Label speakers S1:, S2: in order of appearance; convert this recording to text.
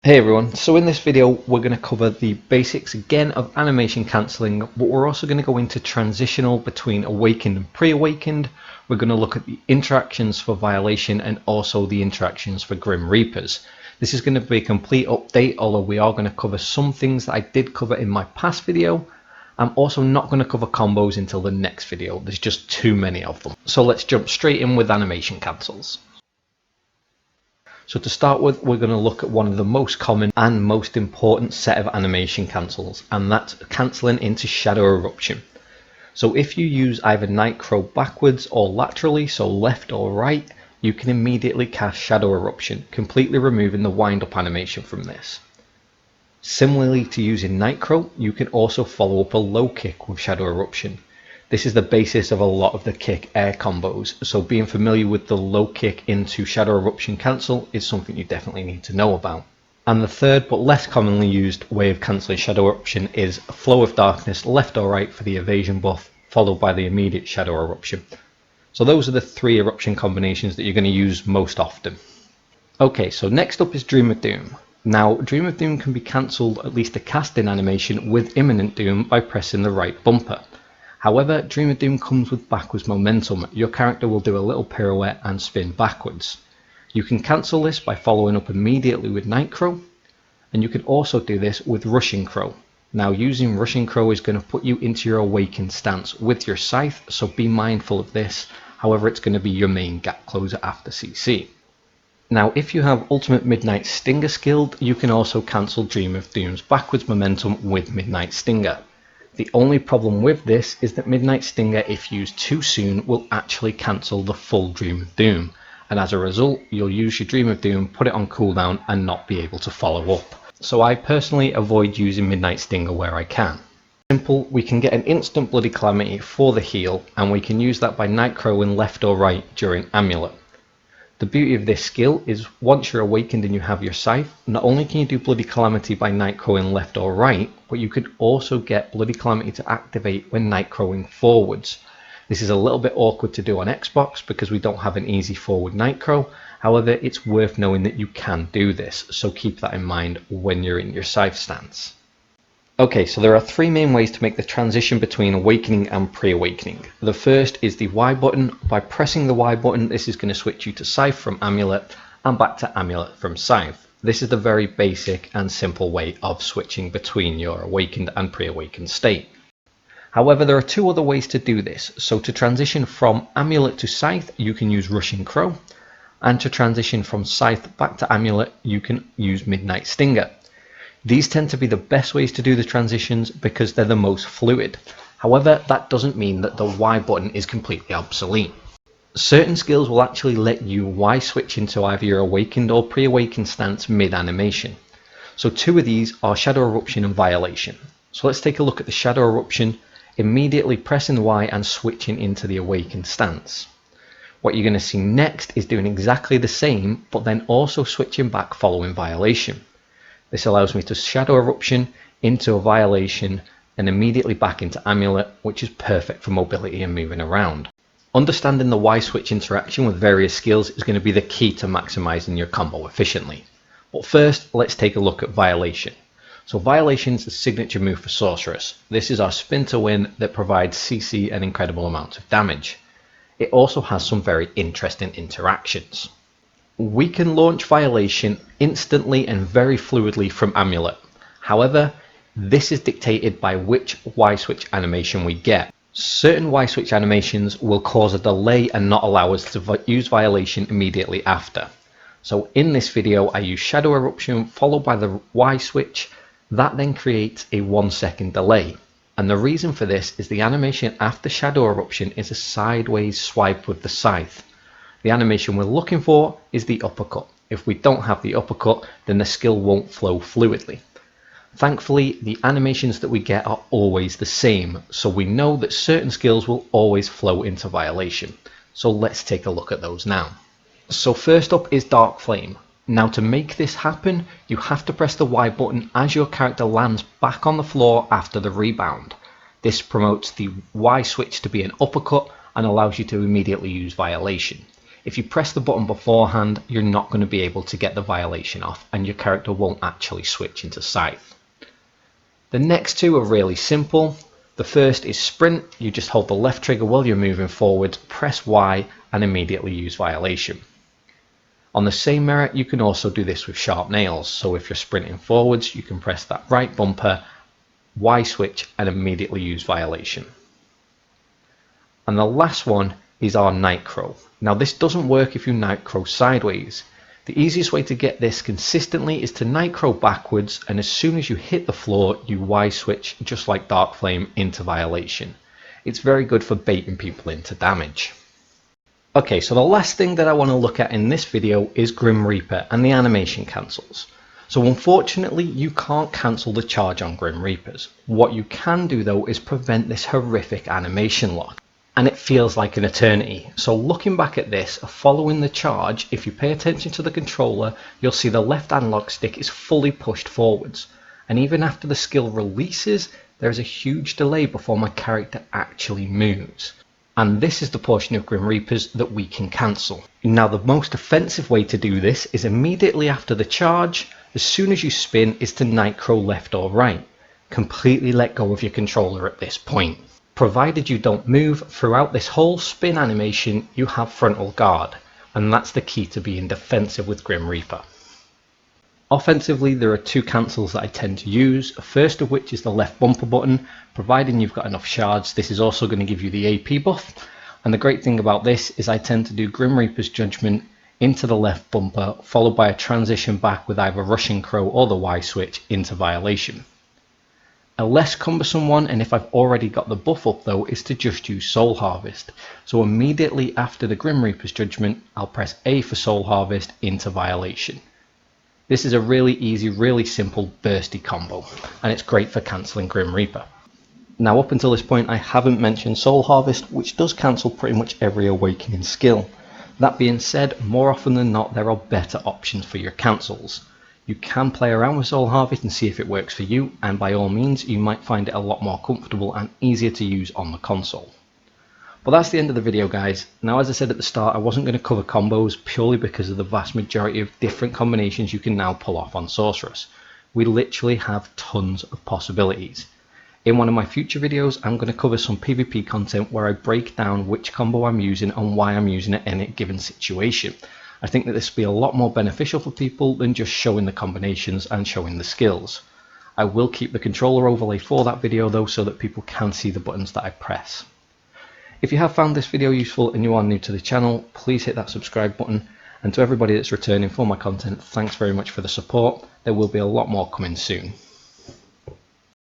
S1: Hey everyone, so in this video we're going to cover the basics again of animation cancelling, but we're also going to go into transitional between awakened and pre-awakened. We're going to look at the interactions for violation and also the interactions for Grim Reapers. This is going to be a complete update, although we are going to cover some things that I did cover in my past video. I'm also not going to cover combos until the next video, there's just too many of them. So let's jump straight in with animation cancels. So to start with, we're going to look at one of the most common and most important set of animation cancels, and that's cancelling into shadow eruption. So if you use either Nightcrow backwards or laterally, so left or right, you can immediately cast shadow eruption, completely removing the wind up animation from this. Similarly to using Nightcrow, you can also follow up a low kick with shadow eruption. This is the basis of a lot of the kick air combos, so being familiar with the low kick into shadow eruption cancel is something you definitely need to know about. And the third but less commonly used way of cancelling shadow eruption is flow of darkness left or right for the evasion buff, followed by the immediate shadow eruption. So those are the three eruption combinations that you're going to use most often. Okay, so next up is Dream of Doom. Now Dream of Doom can be cancelled, at least the casting animation, with Imminent Doom by pressing the right bumper. However, Dream of Doom comes with backwards momentum. Your character will do a little pirouette and spin backwards. You can cancel this by following up immediately with Nightcrow, and you can also do this with Rushing Crow. Now using Rushing Crow is going to put you into your awakened stance with your scythe, so be mindful of this. However, it's going to be your main gap closer after CC. Now if you have Ultimate Midnight Stinger skilled, you can also cancel Dream of Doom's backwards momentum with Midnight Stinger. The only problem with this is that Midnight Stinger, if used too soon, will actually cancel the full Dream of Doom, and as a result you'll use your Dream of Doom, put it on cooldown and not be able to follow up. So I personally avoid using Midnight Stinger where I can. Simple, we can get an instant Bloody Calamity for the heal, and we can use that by Nightcrowing left or right during Amulet. The beauty of this skill is once you're awakened and you have your scythe, not only can you do Bloody Calamity by Nightcrowing left or right, but you could also get Bloody Calamity to activate when Nightcrowing forwards. This is a little bit awkward to do on Xbox because we don't have an easy forward Nightcrow. However, it's worth knowing that you can do this, so keep that in mind when you're in your scythe stance. Okay, so there are three main ways to make the transition between awakening and pre-awakening. The first is the Y button. By pressing the Y button, this is going to switch you to Scythe from Amulet and back to Amulet from Scythe. This is the very basic and simple way of switching between your awakened and pre-awakened state. However, there are two other ways to do this. So to transition from Amulet to Scythe, you can use Rushing Crow, and to transition from Scythe back to Amulet, you can use Midnight Stinger. These tend to be the best ways to do the transitions because they're the most fluid. However, that doesn't mean that the Y button is completely obsolete. Certain skills will actually let you Y switch into either your awakened or pre-awakened stance mid-animation. So two of these are Shadow Eruption and Violation. So let's take a look at the Shadow Eruption, immediately pressing Y and switching into the awakened stance. What you're going to see next is doing exactly the same, but then also switching back following Violation. This allows me to Shadow Eruption into a Violation and immediately back into Amulet, which is perfect for mobility and moving around. Understanding the Y switch interaction with various skills is going to be the key to maximizing your combo efficiently. But first, let's take a look at Violation. So Violation is the signature move for Sorceress. This is our spin to win that provides CC and incredible amounts of damage. It also has some very interesting interactions. We can launch Violation instantly and very fluidly from Amulet. However, this is dictated by which Y switch animation we get. Certain Y switch animations will cause a delay and not allow us to use Violation immediately after. So in this video I use Shadow Eruption followed by the Y switch. That then creates a 1 second delay. And the reason for this is the animation after Shadow Eruption is a sideways swipe with the scythe. The animation we're looking for is the uppercut. If we don't have the uppercut, then the skill won't flow fluidly. Thankfully, the animations that we get are always the same, so we know that certain skills will always flow into Violation. So let's take a look at those now. So first up is Dark Flame. Now to make this happen, you have to press the Y button as your character lands back on the floor after the rebound. This promotes the Y switch to be an uppercut and allows you to immediately use Violation. If you press the button beforehand, you're not going to be able to get the violation off and your character won't actually switch into Scythe. The next two are really simple. The first is sprint. You just hold the left trigger while you're moving forward, press Y and immediately use violation. On the same merit, you can also do this with sharp nails. So if you're sprinting forwards, you can press that right bumper, Y switch and immediately use violation. And the last one is our Nightcrow. Now this doesn't work if you Nightcrow sideways. The easiest way to get this consistently is to Nightcrow backwards, and as soon as you hit the floor, you Y switch just like Dark Flame into violation. It's very good for baiting people into damage. Okay, so the last thing that I want to look at in this video is Grim Reaper and the animation cancels. So unfortunately you can't cancel the charge on Grim Reapers. What you can do though is prevent this horrific animation lock. And it feels like an eternity. So looking back at this, following the charge, if you pay attention to the controller, you'll see the left analog stick is fully pushed forwards. And even after the skill releases, there is a huge delay before my character actually moves. And this is the portion of Grim Reapers that we can cancel. Now the most offensive way to do this is immediately after the charge, as soon as you spin, is to Nightcrow left or right. Completely let go of your controller at this point. Provided you don't move throughout this whole spin animation, you have frontal guard, and that's the key to being defensive with Grim Reaper. Offensively, there are two cancels that I tend to use, first of which is the left bumper button. Providing you've got enough shards, this is also going to give you the AP buff, and the great thing about this is I tend to do Grim Reaper's Judgment into the left bumper, followed by a transition back with either Rushing Crow or the Y switch into violation. A less cumbersome one, and if I've already got the buff up though, is to just use Soul Harvest. So immediately after the Grim Reaper's Judgment, I'll press A for Soul Harvest into violation. This is a really easy, really simple bursty combo, and it's great for cancelling Grim Reaper. Now up until this point I haven't mentioned Soul Harvest, which does cancel pretty much every awakening skill. That being said, more often than not there are better options for your cancels. You can play around with Soul Harvest and see if it works for you, and by all means you might find it a lot more comfortable and easier to use on the console. But that's the end of the video guys. Now as I said at the start, I wasn't going to cover combos purely because of the vast majority of different combinations you can now pull off on Sorceress. We literally have tons of possibilities. In one of my future videos I'm going to cover some PvP content where I break down which combo I'm using and why I'm using it in a given situation. I think that this will be a lot more beneficial for people than just showing the combinations and showing the skills. I will keep the controller overlay for that video though, so that people can see the buttons that I press. If you have found this video useful and you are new to the channel, please hit that subscribe button, and to everybody that's returning for my content, thanks very much for the support. There will be a lot more coming soon.